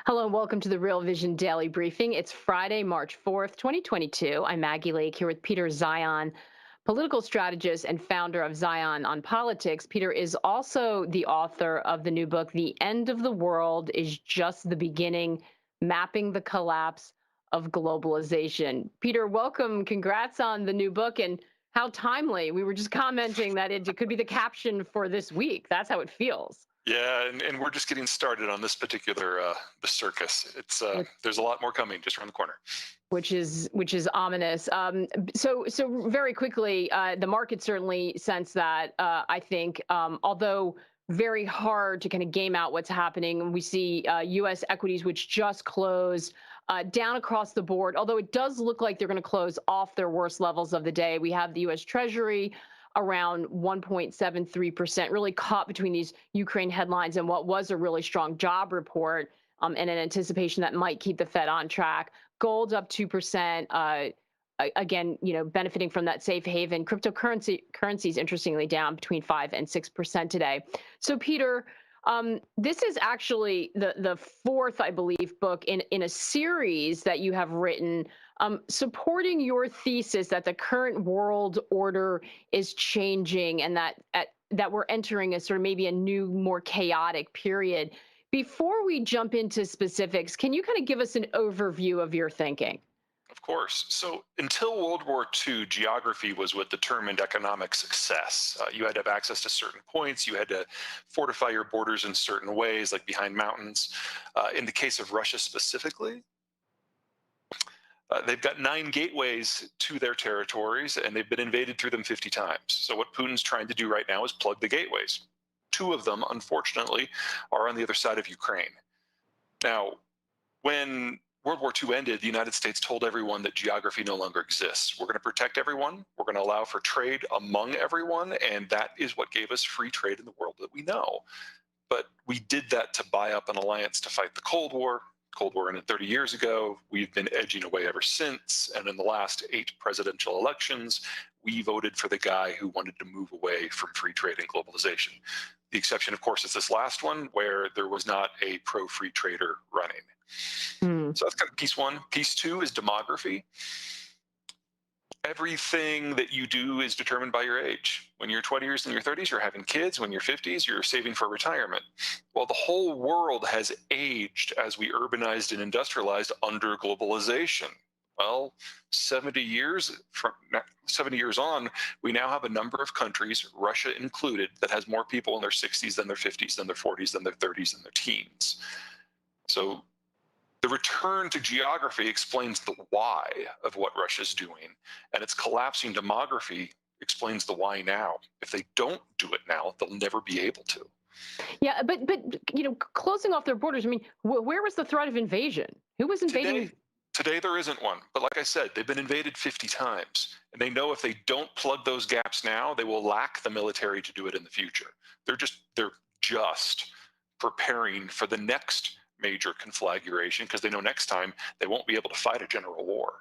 Hello and welcome to the Real Vision Daily Briefing. It's Friday, March 4th, 2022. I'm Maggie Lake here with Peter Zion, political strategist and founder of Zion on Politics. Peter is also the author of the new book, The End of the World is Just the Beginning, Mapping the Collapse of Globalization. Peter, welcome. Congrats on the new book and how timely. We were just commenting that it could be the caption for this week. That's how it feels. Yeah, and we're just getting started on this particular the circus. It's there's a lot more coming just around the corner. Which is ominous. So very quickly, the market certainly sense that. I think, although very hard to kind of game out what's happening, we see U.S. equities which just closed down across the board. Although it does look like they're going to close off their worst levels of the day. We have the U.S. Treasury around 1.73%, really caught between these Ukraine headlines and what was a really strong job report, and an anticipation that might keep the Fed on track. Gold's up 2%. Again, benefiting from that safe haven. Currencies, interestingly, down between 5 and 6% today. So, Peter, this is actually the fourth, I believe, book in a series that you have written, supporting your thesis that the current world order is changing and that we're entering a sort of maybe a new, more chaotic period. Before we jump into specifics, can you kind of give us an overview of your thinking? Of course. So until World War II, geography was what determined economic success. You had to have access to certain points. You had to fortify your borders in certain ways, like behind mountains. In the case of Russia specifically, they've got 9 gateways to their territories, and they've been invaded through them 50 times. So what Putin's trying to do right now is plug the gateways. 2 of them, unfortunately, are on the other side of Ukraine. Now, when World War II ended, the United States told everyone that geography no longer exists. We're going to protect everyone. We're going to allow for trade among everyone. And that is what gave us free trade in the world that we know. But we did that to buy up an alliance to fight the Cold War. Cold War ended 30 years ago. We've been edging away ever since. And in the last 8 presidential elections, we voted for the guy who wanted to move away from free trade and globalization. The exception, of course, is this last one, where there was not a pro-free trader running. So that's kind of piece 1. Piece 2 is demography. Everything that you do is determined by your age. When you're 20 years in your 30s, you're having kids. When you're 50s, you're saving for retirement. Well, the whole world has aged as we urbanized and industrialized under globalization. Well, 70 years on, we now have a number of countries, Russia included, that has more people in their 60s than their 50s, than their 40s, than their 30s, than their teens. So the return to geography explains the why of what Russia's doing, and its collapsing demography explains the why now. If they don't do it now, they'll never be able to. Yeah, but closing off their borders. I mean, where was the threat of invasion? Who was invading? Today there isn't one. But like I said, they've been invaded 50 times. And they know if they don't plug those gaps now, they will lack the military to do it in the future. They're just preparing for the next major conflagration because they know next time they won't be able to fight a general war.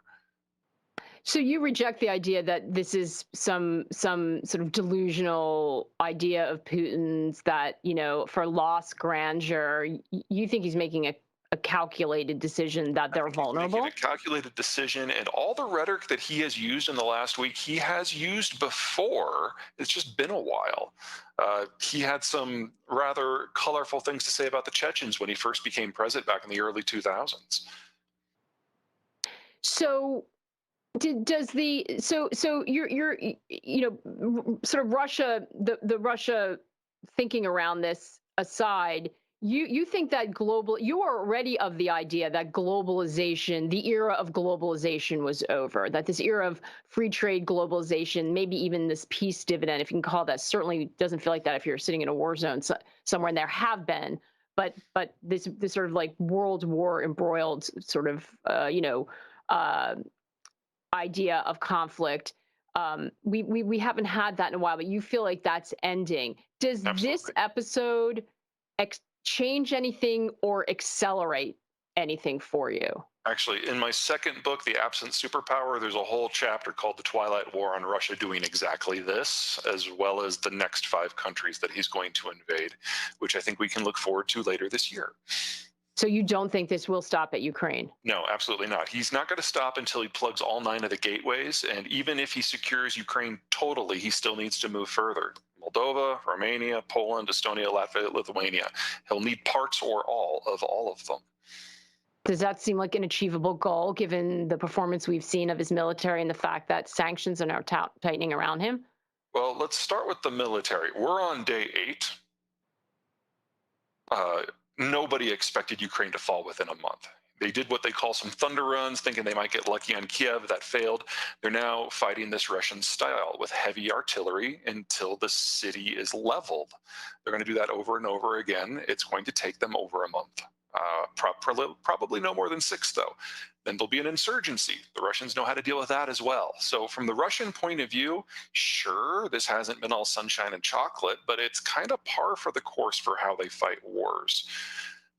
So you reject the idea that this is some sort of delusional idea of Putin's that, for lost grandeur. You think he's making a calculated decision that they're vulnerable? He's making a calculated decision, and all the rhetoric that he has used in the last week, he has used before. It's just been a while. He had some rather colorful things to say about the Chechens when he first became president back in the early 2000s. So you're sort of Russia, the Russia thinking around this aside, you think that you are already of the idea that globalization, the era of globalization was over, that this era of free trade globalization, maybe even this peace dividend, if you can call that, certainly doesn't feel like that if you're sitting in a war zone somewhere, and there have been, but this sort of like World War embroiled sort of, idea of conflict. We haven't had that in a while, but you feel like that's ending. Does Absolutely. This episode change anything or accelerate anything for you? Actually, in my second book, The Absent Superpower, there's a whole chapter called The Twilight War on Russia doing exactly this, as well as the next 5 countries that he's going to invade, which I think we can look forward to later this year. So you don't think this will stop at Ukraine? No, absolutely not. He's not going to stop until he plugs all 9 of the gateways. And even if he secures Ukraine totally, he still needs to move further. Moldova, Romania, Poland, Estonia, Latvia, Lithuania. He'll need parts or all of them. Does that seem like an achievable goal given the performance we've seen of his military and the fact that sanctions are now tightening around him? Well, let's start with the military. We're on day 8. Uh, Nobody expected Ukraine to fall within a month. They did what they call some thunder runs, thinking they might get lucky on Kiev. That failed. They're now fighting this Russian style with heavy artillery until the city is leveled. They're going to do that over and over again. It's going to take them over a month. Probably no more than 6, though. Then there'll be an insurgency. The Russians know how to deal with that as well. So, from the Russian point of view, sure, this hasn't been all sunshine and chocolate, but it's kind of par for the course for how they fight wars.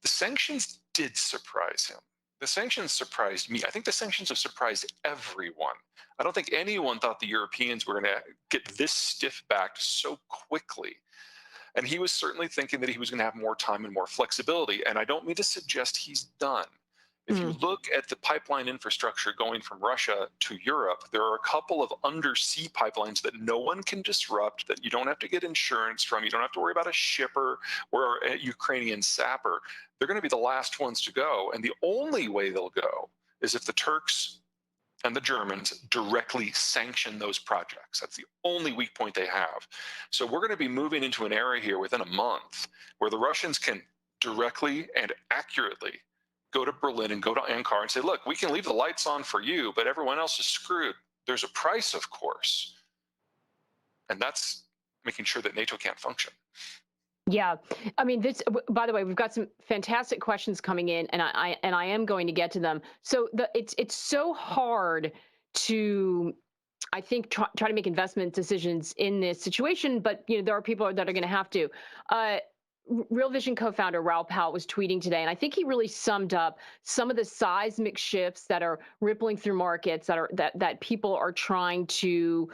The sanctions did surprise him. The sanctions surprised me. I think the sanctions have surprised everyone. I don't think anyone thought the Europeans were going to get this stiff backed so quickly. And he was certainly thinking that he was going to have more time and more flexibility. And I don't mean to suggest he's done. If you Mm. look at the pipeline infrastructure going from Russia to Europe, there are a couple of undersea pipelines that no one can disrupt, that you don't have to get insurance from. You don't have to worry about a shipper or a Ukrainian sapper. They're going to be the last ones to go. And the only way they'll go is if the Turks and the Germans directly sanction those projects. That's the only weak point they have. So we're going to be moving into an era here within a month where the Russians can directly and accurately go to Berlin and go to Ankara and say, look, we can leave the lights on for you, but everyone else is screwed. There's a price, of course. And that's making sure that NATO can't function. Yeah, I mean, this. By the way, we've got some fantastic questions coming in, and I am going to get to them. So it's so hard to, I think, try to make investment decisions in this situation, but there are people that are going to have to. Real Vision co-founder Raoul Powell was tweeting today, and I think he really summed up some of the seismic shifts that are rippling through markets that people are trying to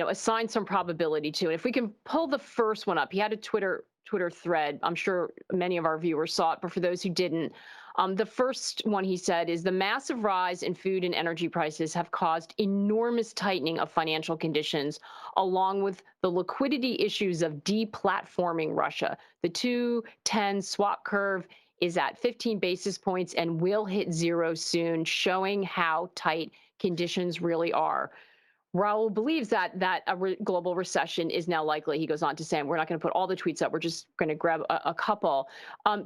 assign some probability to. And if we can pull the first one up, he had a Twitter thread. I'm sure many of our viewers saw it, but for those who didn't, the first one he said is the massive rise in food and energy prices have caused enormous tightening of financial conditions, along with the liquidity issues of deplatforming Russia. The 2-10 swap curve is at 15 basis points and will hit zero soon, showing how tight conditions really are. Raul believes that a global recession is now likely. He goes on to say, and we're not going to put all the tweets up. We're just going to grab a couple.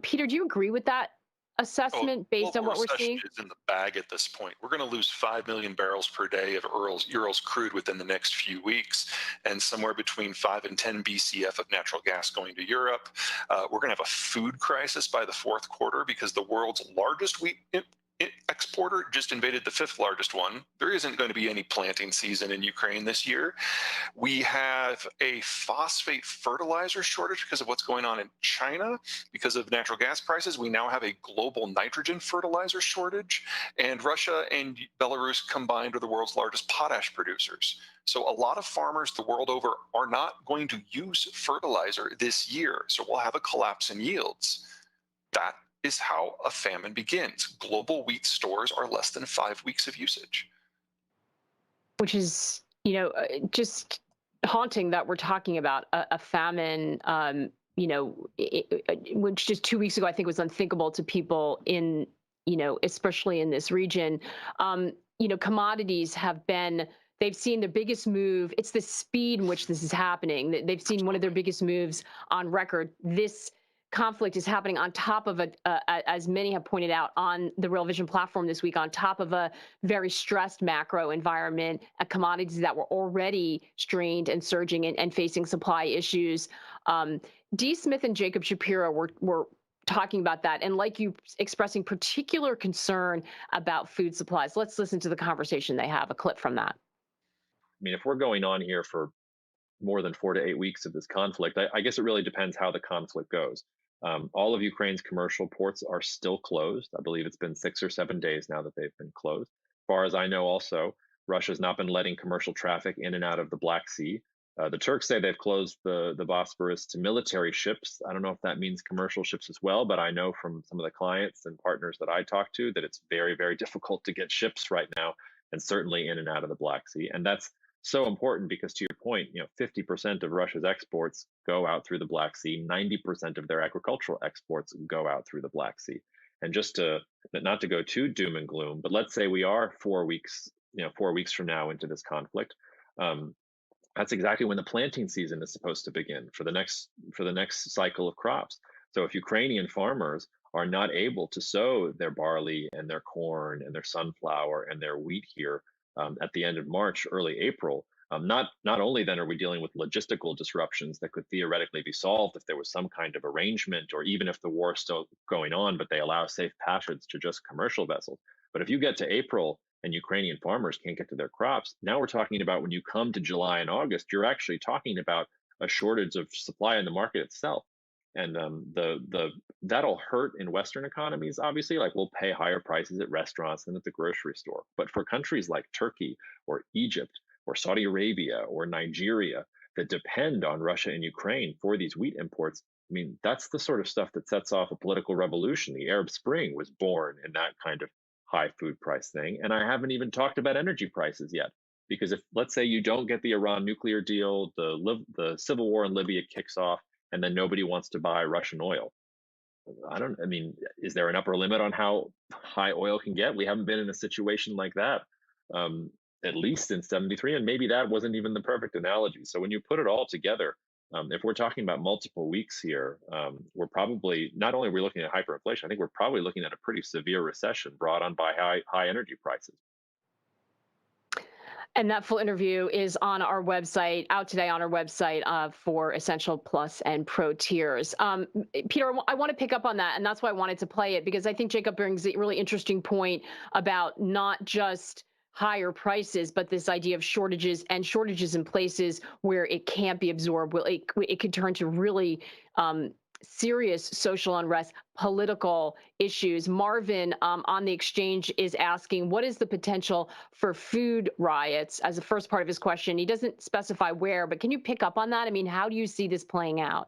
Peter, do you agree with that Oh, assessment based on global what we're recession seeing? is in the bag at this point. We're going to lose 5 million barrels per day of Urals crude within the next few weeks, and somewhere between 5 and 10 BCF of natural gas going to Europe. We're going to have a food crisis by the fourth quarter because the world's largest wheat exporter just invaded the 5th largest one. There isn't going to be any planting season in Ukraine this year. We have a phosphate fertilizer shortage because of what's going on in China. Because of natural gas prices, we now have a global nitrogen fertilizer shortage. And Russia and Belarus combined are the world's largest potash producers. So a lot of farmers the world over are not going to use fertilizer this year. So we'll have a collapse in yields. That is how a famine begins. Global wheat stores are less than 5 weeks of usage. Which is, just haunting that we're talking about a famine. Which just 2 weeks ago I think was unthinkable to people in, especially in this region. Commodities have been. They've seen the biggest move. It's the speed in which this is happening. They've seen one of their biggest moves on record. This conflict is happening on top of as many have pointed out on the Real Vision platform this week, on top of a very stressed macro environment, commodities that were already strained and surging and facing supply issues. D. Smith and Jacob Shapiro were talking about that, and like you, expressing particular concern about food supplies. Let's listen to the conversation they have, a clip from that. I mean, if we're going on here for more than 4 to 8 weeks of this conflict, I guess it really depends how the conflict goes. All of Ukraine's commercial ports are still closed. I believe it's been 6 or 7 days now that they've been closed. As far as I know, also, Russia's not been letting commercial traffic in and out of the Black Sea. The Turks say they've closed the Bosporus to military ships. I don't know if that means commercial ships as well, but I know from some of the clients and partners that I talk to that it's very, very difficult to get ships right now, and certainly in and out of the Black Sea. And that's so important because, to your point, 50% of Russia's exports go out through the Black Sea. 90% of their agricultural exports go out through the Black Sea. And just to not to go too doom and gloom, but let's say we are 4 weeks, 4 weeks from now into this conflict. Um, that's exactly when the planting season is supposed to begin for the next cycle of crops. So if Ukrainian farmers are not able to sow their barley and their corn and their sunflower and their wheat here at the end of March, early April, not only then are we dealing with logistical disruptions that could theoretically be solved if there was some kind of arrangement, or even if the war is still going on, but they allow safe passage to just commercial vessels. But if you get to April and Ukrainian farmers can't get to their crops, now we're talking about when you come to July and August, you're actually talking about a shortage of supply in the market itself. And the that'll hurt in Western economies, obviously. Like, we'll pay higher prices at restaurants than at the grocery store. But for countries like Turkey or Egypt or Saudi Arabia or Nigeria that depend on Russia and Ukraine for these wheat imports, I mean, that's the sort of stuff that sets off a political revolution. The Arab Spring was born in that kind of high food price thing. And I haven't even talked about energy prices yet. Because if, let's say, you don't get the Iran nuclear deal, the civil war in Libya kicks off, and then nobody wants to buy Russian oil. I mean, is there an upper limit on how high oil can get? We haven't been in a situation like that, at least since 73. And maybe that wasn't even the perfect analogy. So when you put it all together, if we're talking about multiple weeks here, we're probably, not only are we looking at hyperinflation, I think we're probably looking at a pretty severe recession brought on by high energy prices. And that full interview is on our website, out today on our website for Essential Plus and Pro tiers. Peter, I want to pick up on that, and that's why I wanted to play it, because I think Jacob brings a really interesting point about not just higher prices, but this idea of shortages, and shortages in places where it can't be absorbed. Well, it could turn to really serious social unrest, political issues. Marvin on the exchange is asking, what is the potential for food riots, as the first part of his question? He doesn't specify where, but can you pick up on that? I mean, how do you see this playing out?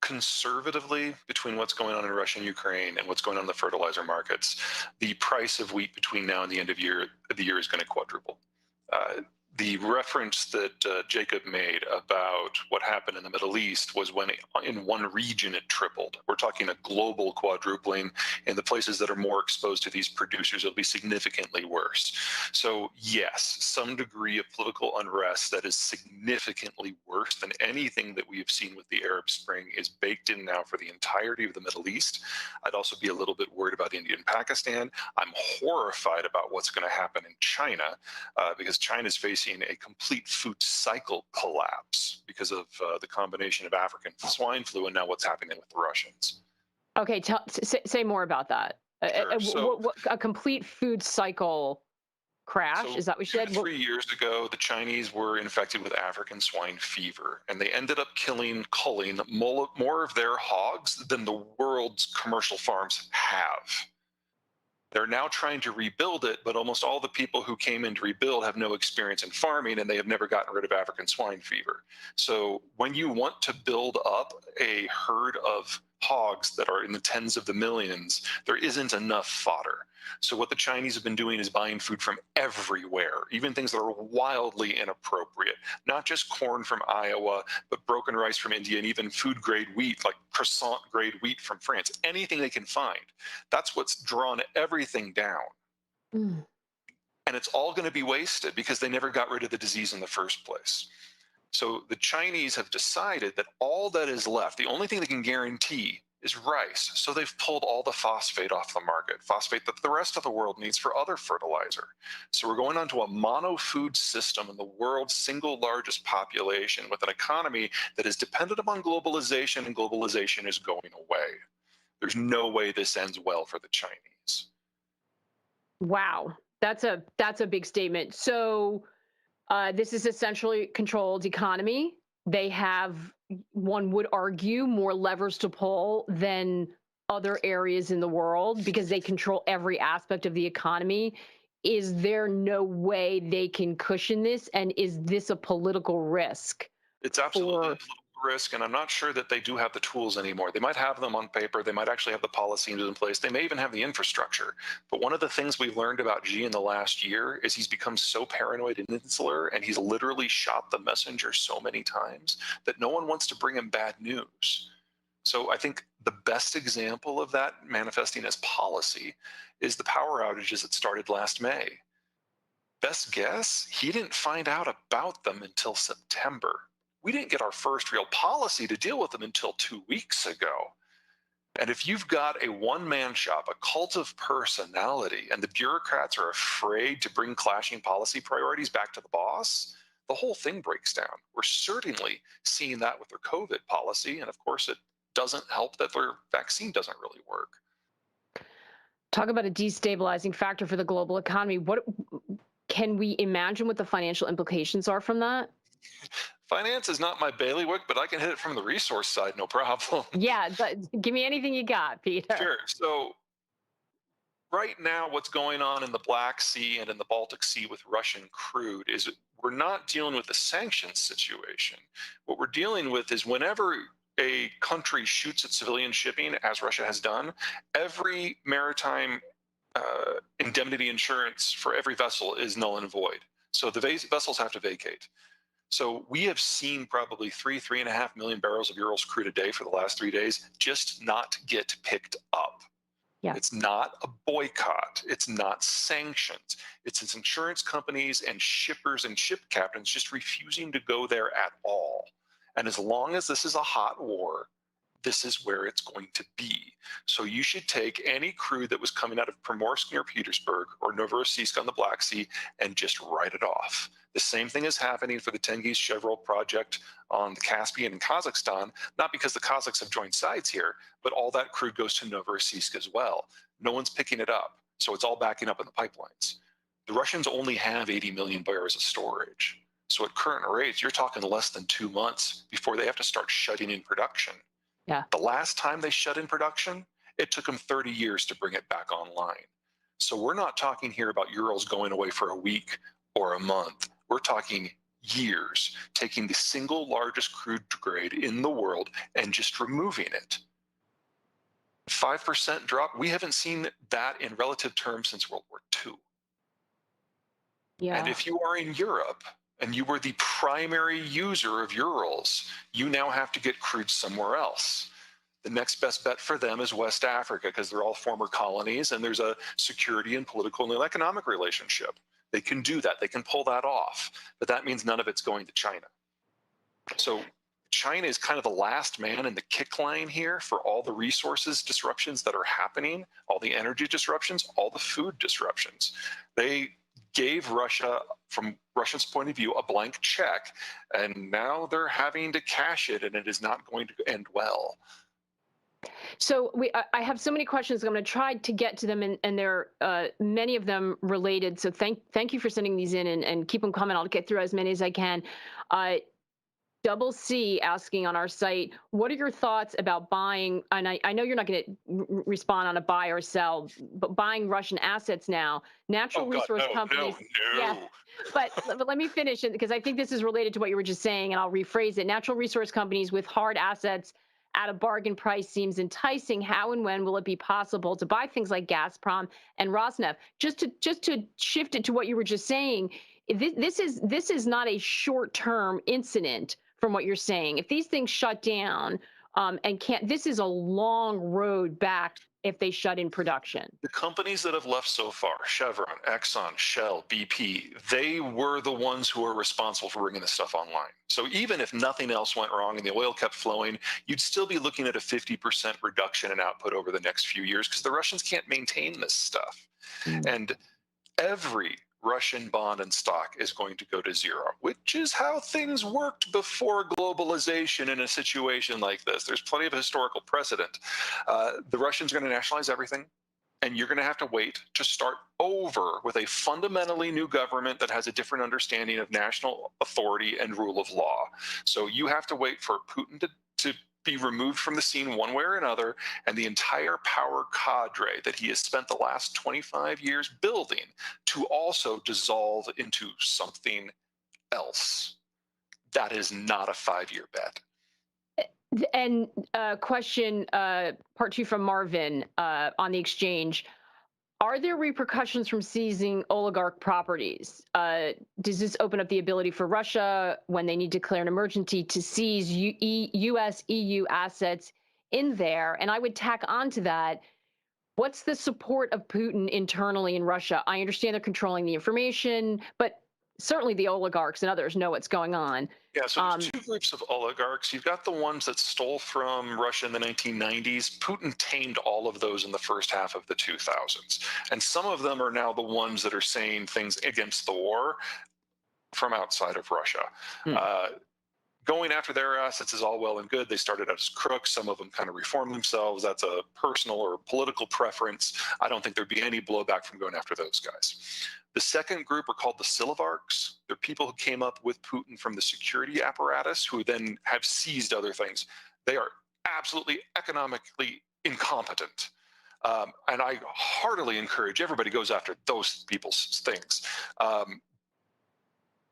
Conservatively, between what's going on in Russia and Ukraine and what's going on in the fertilizer markets, the price of wheat between now and the end of the year is going to quadruple. The reference that Jacob made about what happened in the Middle East was when in one region it tripled. We're talking a global quadrupling. In the places that are more exposed to these producers, it'll be significantly worse. So yes, some degree of political unrest that is significantly worse than anything that we have seen with the Arab Spring is baked in now for the entirety of the Middle East. I'd also be a little bit worried about India and Pakistan. I'm horrified about what's going to happen in China, because China's facing a complete food cycle collapse because of the combination of African swine flu and now what's happening with the Russians. Okay, say more about that. Sure. A complete food cycle crash, So is that what you said? 3 years ago, the Chinese were infected with African swine fever, and they ended up culling more of their hogs than the world's commercial farms have. They're now trying to rebuild it, but almost all the people who came in to rebuild have no experience in farming, and they have never gotten rid of African swine fever. So when you want to build up a herd of hogs that are in the tens of the millions, there isn't enough fodder. So what the Chinese have been doing is buying food from everywhere, even things that are wildly inappropriate, not just corn from Iowa, but broken rice from India, and even food grade wheat, like croissant grade wheat from France, anything they can find. That's what's drawn everything down. Mm. And it's all going to be wasted because they never got rid of the disease in the first place. So the Chinese have decided that all that is left, the only thing they can guarantee, is rice. So they've pulled all the phosphate off the market, phosphate that the rest of the world needs for other fertilizer. So we're going on to a mono-food system in the world's single largest population with an economy that is dependent upon globalization, and globalization is going away. There's no way this ends well for the Chinese. Wow, that's a big statement. So this is essentially controlled economy. They have, one would argue, more levers to pull than other areas in the world because they control every aspect of the economy. is there no way they can cushion this? And is this a political risk It's absolutely a for? political risk, and I'm not sure that they do have the tools anymore. They might have them on paper, they might actually have the policies in place, they may even have the infrastructure. But one of the things we've learned about Xi in the last year is he's become so paranoid and insular, and he's literally shot the messenger so many times that no one wants to bring him bad news. So I think the best example of that manifesting as policy is the power outages that started last May. Best guess, he didn't find out about them until September. We didn't get our first real policy to deal with them until 2 weeks ago. And if you've got a one man shop, a cult of personality, and the bureaucrats are afraid to bring clashing policy priorities back to the boss, the whole thing breaks down. We're certainly seeing that with their COVID policy. And of course, it doesn't help that their vaccine doesn't really work. Talk about a destabilizing factor for the global economy. What can we imagine what the financial implications are from that? Finance is not my bailiwick, but I can hit it from the resource side, no problem. Yeah, give me anything you got, Peter. Sure. So right now, what's going on in the Black Sea and in the Baltic Sea with Russian crude is we're not dealing with a sanctions situation. What we're dealing with is whenever a country shoots at civilian shipping, as Russia has done, every maritime indemnity insurance for every vessel is null and void. So the vessels have to vacate. So we have seen probably 3.5 million barrels of Urals crude a day for the last 3 days just not get picked up. Yeah. It's not a boycott. It's not sanctions. It's insurance companies and shippers and ship captains just refusing to go there at all. And as long as this is a hot war, this is where it's going to be. So you should take any crude that was coming out of Primorsk near Petersburg or Novorossiysk on the Black Sea and just write it off. The same thing is happening for the Tengiz Chevrolet project on the Caspian in Kazakhstan, not because the Kazakhs have joined sides here, but all that crude goes to Novorossiysk as well. No one's picking it up, so it's all backing up in the pipelines. The Russians only have 80 million barrels of storage. So at current rates, you're talking less than 2 months before they have to start shutting in production. Yeah. The last time they shut in production, it took them 30 years to bring it back online. So we're not talking here about Urals going away for a week or a month. We're talking years, taking the single largest crude grade in the world and just removing it. 5% drop, we haven't seen that in relative terms since World War II. Yeah. And if you are in Europe and you were the primary user of Urals, you now have to get crude somewhere else. The next best bet for them is West Africa because they're all former colonies and there's a security and political and economic relationship. They can do that. They can pull that off. But that means none of it's going to China. So China is kind of the last man in the kick line here for all the resources disruptions that are happening, all the energy disruptions, all the food disruptions. They gave Russia, from Russia's point of view, a blank check, and now they're having to cash it, and it is not going to end well. So I have so many questions. I'm going to try to get to them, and there are many of them related. So thank you for sending these in, and keep them coming. I'll get through as many as I can. Double C asking on our site, what are your thoughts about buying, and I know you're not going to respond on a buy or sell, but buying Russian assets now, natural resource companies. No. Yeah, but let me finish it because I think this is related to what you were just saying, and I'll rephrase it. Natural resource companies with hard assets at a bargain price seems enticing. How and when will it be possible to buy things like Gazprom and Rosneft? Just to shift it to what you were just saying, this is not a short-term incident from what you're saying. If these things shut down and can't, this is a long road back if they shut in production. The companies that have left so far, Chevron, Exxon, Shell, BP, they were the ones who were responsible for bringing this stuff online. So even if nothing else went wrong and the oil kept flowing, you'd still be looking at a 50% reduction in output over the next few years because the Russians can't maintain this stuff. And every Russian bond and stock is going to go to zero, which is how things worked before globalization in a situation like this. There's plenty of historical precedent. The Russians are going to nationalize everything, and you're going to have to wait to start over with a fundamentally new government that has a different understanding of national authority and rule of law. So you have to wait for Putin to be removed from the scene one way or another, and the entire power cadre that he has spent the last 25 years building to also dissolve into something else. That is not a 5-year bet. And question part two from Marvin on the exchange. Are there repercussions from seizing oligarch properties? Does this open up the ability for Russia, when they need to declare an emergency, to seize U.S., EU assets in there? And I would tack onto that, what's the support of Putin internally in Russia? I understand they're controlling the information, but certainly the oligarchs and others know what's going on. Yeah, so there's two groups of oligarchs. You've got the ones that stole from Russia in the 1990s. Putin tamed all of those in the first half of the 2000s. And some of them are now the ones that are saying things against the war from outside of Russia. Going after their assets is all well and good. They started out as crooks. Some of them kind of reformed themselves. That's a personal or political preference. I don't think there'd be any blowback from going after those guys. The second group are called the Silivarchs. They're people who came up with Putin from the security apparatus, who then have seized other things. They are absolutely economically incompetent. And I heartily encourage everybody goes after those people's things.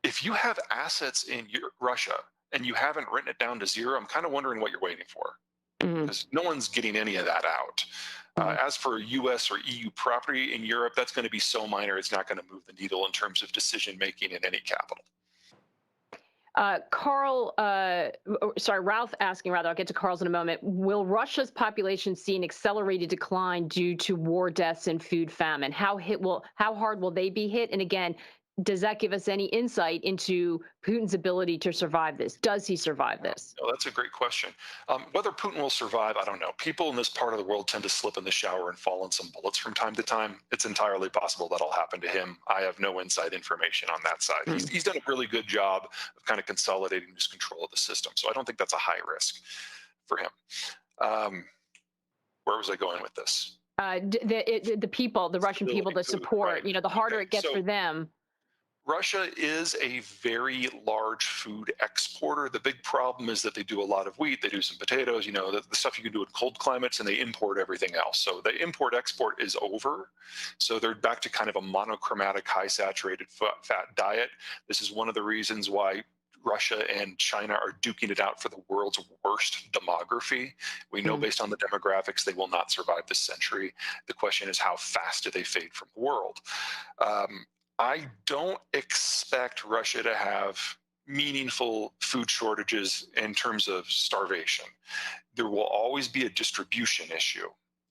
If you have assets in Russia and you haven't written it down to zero, I'm kind of wondering what you're waiting for, because no one's getting any of that out. As for US or EU property in Europe, that's going to be so minor, it's not going to move the needle in terms of decision making in any capital. Ralph asking, rather, I'll get to Carl's in a moment. Will Russia's population see an accelerated decline due to war deaths and food famine? How hard will they be hit? And again, does that give us any insight into Putin's ability to survive this? Does he survive this? No, that's a great question. Whether Putin will survive, I don't know. People in this part of the world tend to slip in the shower and fall in some bullets from time to time. It's entirely possible that'll happen to him. I have no inside information on that side. He's done a really good job of kind of consolidating his control of the system. So I don't think that's a high risk for him. Where was I going with this? The people, the Russian people, the support, right. You know, the harder it gets for them. Russia is a very large food exporter. The big problem is that they do a lot of wheat, they do some potatoes, you know, the stuff you can do in cold climates, and they import everything else. So the import-export is over. So they're back to kind of a monochromatic, high-saturated fat diet. This is one of the reasons why Russia and China are duking it out for the world's worst demography. We know based on the demographics, they will not survive this century. The question is, how fast do they fade from the world? I don't expect Russia to have meaningful food shortages in terms of starvation. There will always be a distribution issue.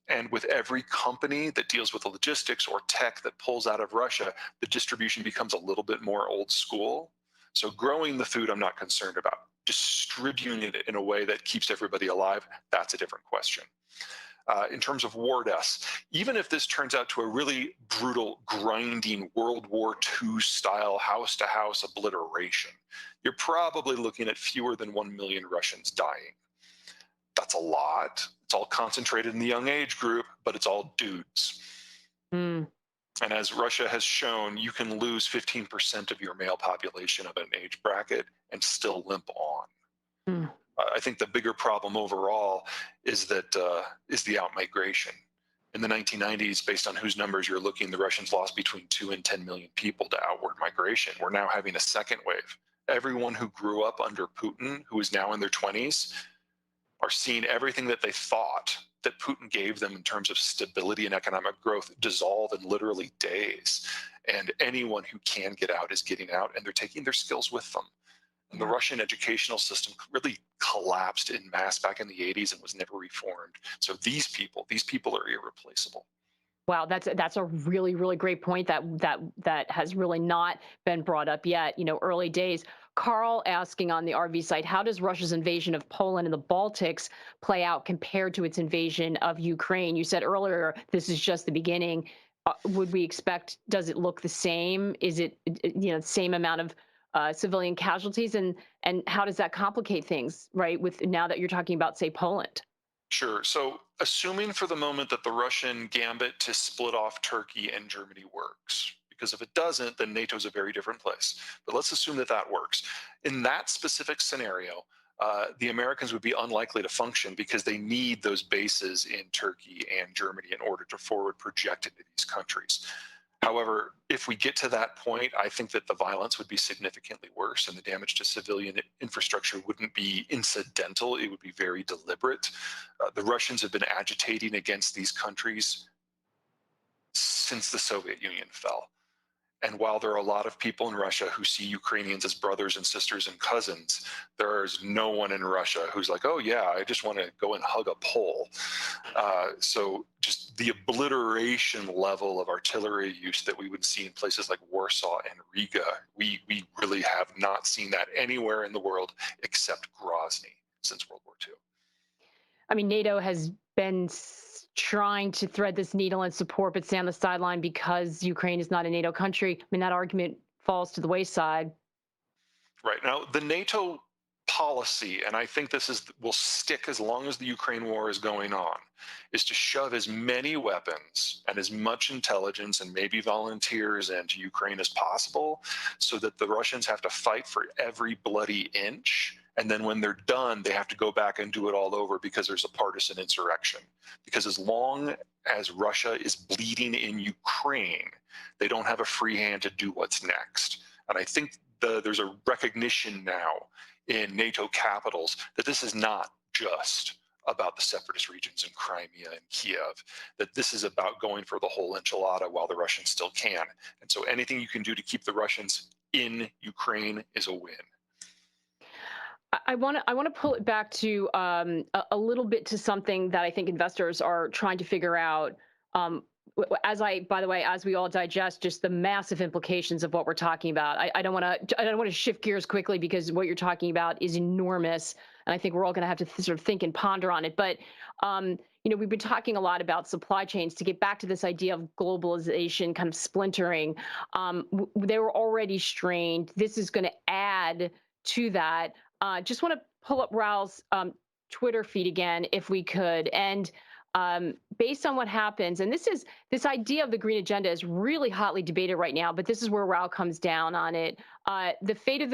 And with every company that deals with the logistics or tech that pulls out of Russia, the distribution becomes a little bit more old school. So growing the food, I'm not concerned about. Distributing it in a way that keeps everybody alive, that's a different question. In terms of war deaths, even if this turns out to a really brutal, grinding World War II style house-to-house obliteration, you're probably looking at fewer than 1 million Russians dying. That's a lot. It's all concentrated in the young age group, but it's all dudes. And as Russia has shown, you can lose 15% of your male population of an age bracket and still limp on. I think the bigger problem overall is that is the outmigration. In the 1990s, based on whose numbers you're looking, the Russians lost between 2 and 10 million people to outward migration. We're now having a second wave. Everyone who grew up under Putin, who is now in their 20s, are seeing everything that they thought that Putin gave them in terms of stability and economic growth dissolve in literally days. And anyone who can get out is getting out, and they're taking their skills with them. And the Russian educational system really collapsed in mass back in the 80s and was never reformed. So these people are irreplaceable. Wow, that's a really, really great point that has really not been brought up yet. You know, early days. Carl asking on the RV site, how does Russia's invasion of Poland and the Baltics play out compared to its invasion of Ukraine? You said earlier this is just the beginning. Would we expect? Does it look the same? Is it the same amount of civilian casualties, and how does that complicate things, right? With now that you're talking about, say, Poland. Sure. So assuming for the moment that the Russian gambit to split off Turkey and Germany works, because if it doesn't, then NATO is a very different place. But let's assume that that works. In that specific scenario, the Americans would be unlikely to function because they need those bases in Turkey and Germany in order to forward project into these countries. However, if we get to that point, I think that the violence would be significantly worse and the damage to civilian infrastructure wouldn't be incidental. It would be very deliberate. The Russians have been agitating against these countries since the Soviet Union fell. And while there are a lot of people in Russia who see Ukrainians as brothers and sisters and cousins, there is no one in Russia who's like, oh, yeah, I just want to go and hug a Pole. So just the obliteration level of artillery use that we would see in places like Warsaw and Riga, we really have not seen that anywhere in the world except Grozny since World War II. I mean, NATO has been trying to thread this needle and support, but stay on the sideline because Ukraine is not a NATO country. I mean, that argument falls to the wayside. Right. Now, the NATO policy, and I think this will stick as long as the Ukraine war is going on, is to shove as many weapons and as much intelligence and maybe volunteers into Ukraine as possible so that the Russians have to fight for every bloody inch. And then when they're done, they have to go back and do it all over because there's a partisan insurrection. Because as long as Russia is bleeding in Ukraine, they don't have a free hand to do what's next. And I think there's a recognition now in NATO capitals that this is not just about the separatist regions in Crimea and Kiev, that this is about going for the whole enchilada while the Russians still can. And so anything you can do to keep the Russians in Ukraine is a win. I want to pull it back to a little bit to something that I think investors are trying to figure out. By the way, as we all digest just the massive implications of what we're talking about, I don't want to shift gears quickly because what you're talking about is enormous, and I think we're all going to have to sort of think and ponder on it. But we've been talking a lot about supply chains. To get back to this idea of globalization, kind of splintering, they were already strained. This is going to add to that. Just want to pull up Raul's Twitter feed again, if we could. And based on what happens, and this idea of the green agenda is really hotly debated right now, but this is where Raul comes down on it. The fate of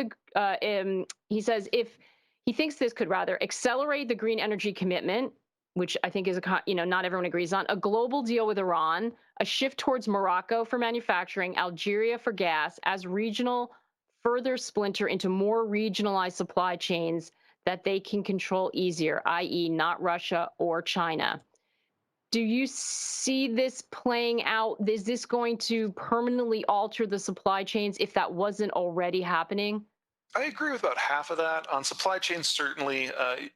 he says, if he thinks this could rather accelerate the green energy commitment, which I think is not everyone agrees on, a global deal with Iran, a shift towards Morocco for manufacturing, Algeria for gas, as regional further splinter into more regionalized supply chains that they can control easier, i.e. not Russia or China. Do you see this playing out? Is this going to permanently alter the supply chains if that wasn't already happening? I agree with about half of that. On supply chains, certainly,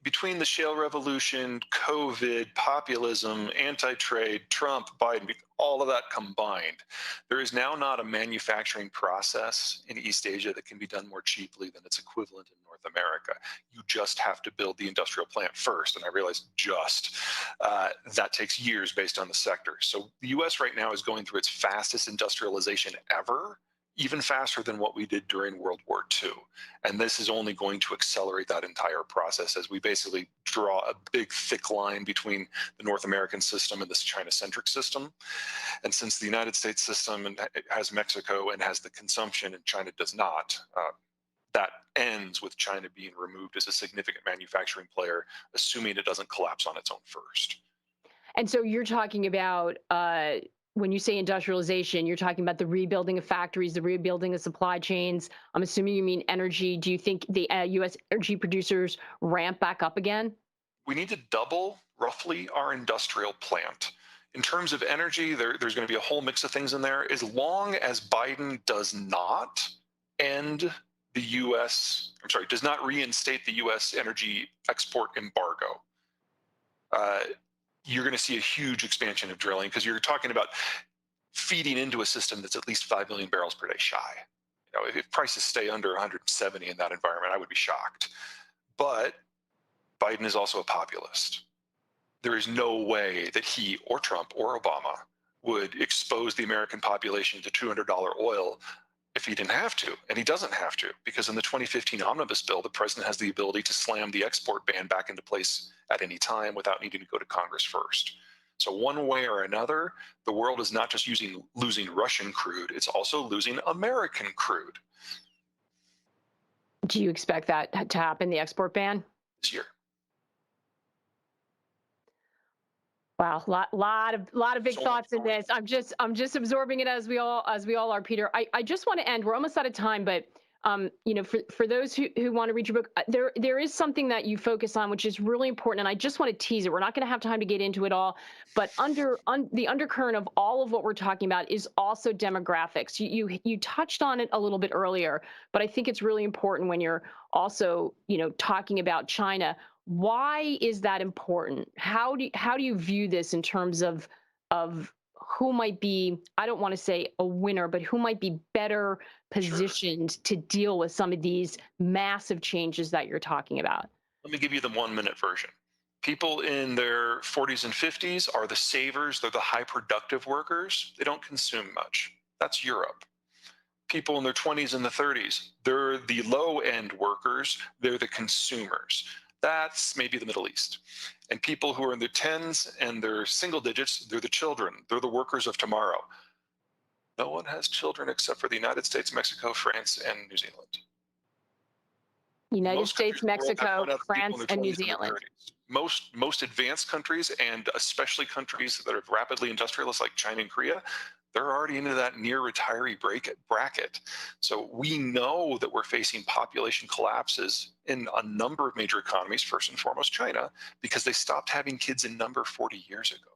between the shale revolution, COVID, populism, anti-trade, Trump, Biden, all of that combined, there is now not a manufacturing process in East Asia that can be done more cheaply than its equivalent in North America. You just have to build the industrial plant first. And I realize that takes years based on the sector. So the US right now is going through its fastest industrialization ever, even faster than what we did during World War II. And this is only going to accelerate that entire process as we basically draw a big, thick line between the North American system and this China-centric system. And since the United States system has Mexico and has the consumption and China does not, that ends with China being removed as a significant manufacturing player, assuming it doesn't collapse on its own first. And so you're talking about when you say industrialization, you're talking about the rebuilding of factories, the rebuilding of supply chains. I'm assuming you mean energy. Do you think the U.S. energy producers ramp back up again? We need to double, roughly, our industrial plant. In terms of energy, there's going to be a whole mix of things in there. As long as Biden does not does not reinstate the U.S. energy export embargo, you're going to see a huge expansion of drilling because you're talking about feeding into a system that's at least 5 million barrels per day shy. If prices stay under 170 in that environment, I would be shocked. But Biden is also a populist. There is no way that he or Trump or Obama would expose the American population to $200 oil if he didn't have to, and he doesn't have to, because in the 2015 omnibus bill, the president has the ability to slam the export ban back into place at any time without needing to go to Congress first. So one way or another, the world is not just losing Russian crude, it's also losing American crude. Do you expect that to happen, the export ban? this year. Wow, lot of big So much thoughts in going this. I'm just absorbing it as we all are, Peter. I just want to end. We're almost out of time, but for those who want to read your book, there is something that you focus on, which is really important, and I just want to tease it. We're not going to have time to get into it all, but the undercurrent of all of what we're talking about is also demographics. You touched on it a little bit earlier, but I think it's really important when you're also talking about China. Why is that important? How do you view this in terms of who might be, I don't want to say a winner, but who might be better Sure. positioned to deal with some of these massive changes that you're talking about? Let me give you the 1 minute version. People in their 40s and 50s are the savers, they're the high productive workers. They don't consume much. That's Europe. People in their 20s and the 30s, they're the low end workers, they're the consumers. That's maybe the Middle East. And people who are in their tens and their single digits, they're the children, they're the workers of tomorrow. No one has children except for the United States, Mexico, France, and New Zealand. United Most countries States, in the world have Mexico, run out of people in France, their and New 20s and their Zealand. 30s. Most advanced countries, and especially countries that are rapidly industrialized like China and Korea, they're already into that near retiree bracket. So we know that we're facing population collapses in a number of major economies, first and foremost China, because they stopped having kids in number 40 years ago.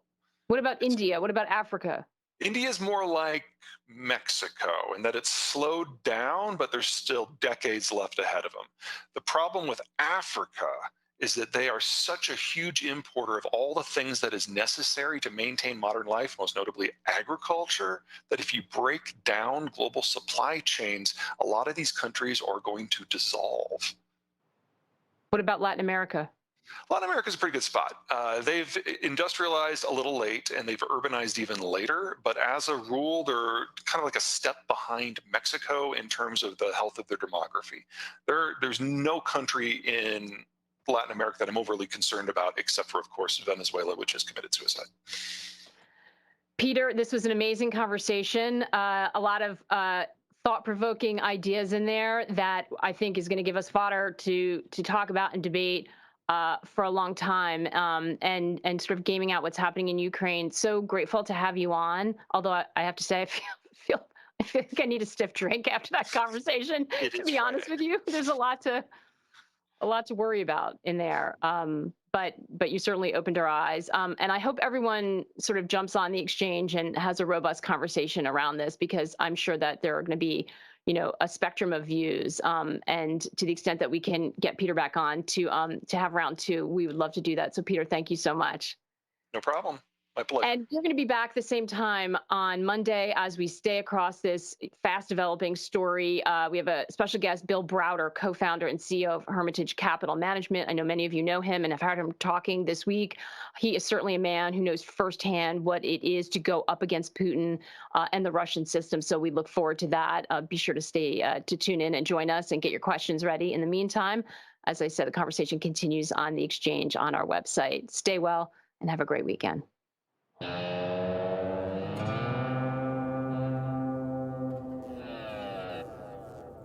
What about It's India? What about Africa? India is more like Mexico in that it's slowed down, but there's still decades left ahead of them. The problem with Africa is that they are such a huge importer of all the things that is necessary to maintain modern life, most notably agriculture, that if you break down global supply chains, a lot of these countries are going to dissolve. What about Latin America? Latin America is a pretty good spot. They've industrialized a little late and they've urbanized even later, but as a rule, they're kind of like a step behind Mexico in terms of the health of their demography. There's no country in Latin America that I'm overly concerned about, except for, of course, Venezuela, which has committed suicide. Peter, this was an amazing conversation. A lot of thought-provoking ideas in there that I think is going to give us fodder to talk about and debate for a long time, and sort of gaming out what's happening in Ukraine. So grateful to have you on. Although I have to say, I feel like I need a stiff drink after that conversation. It To is be honest Friday. with you, there's a lot to worry about in there. But you certainly opened our eyes. And I hope everyone sort of jumps on the exchange and has a robust conversation around this, because I'm sure that there are going to be, a spectrum of views. And to the extent that we can get Peter back on to have round two, we would love to do that. So Peter, thank you so much. No problem. My pleasure. And we're going to be back the same time on Monday as we stay across this fast developing story. We have a special guest, Bill Browder, co-founder and CEO of Hermitage Capital Management. I know many of you know him and have heard him talking this week. He is certainly a man who knows firsthand what it is to go up against Putin and the Russian system. So we look forward to that. Be sure to tune in and join us and get your questions ready. In the meantime, as I said, the conversation continues on the exchange on our website. Stay well and have a great weekend.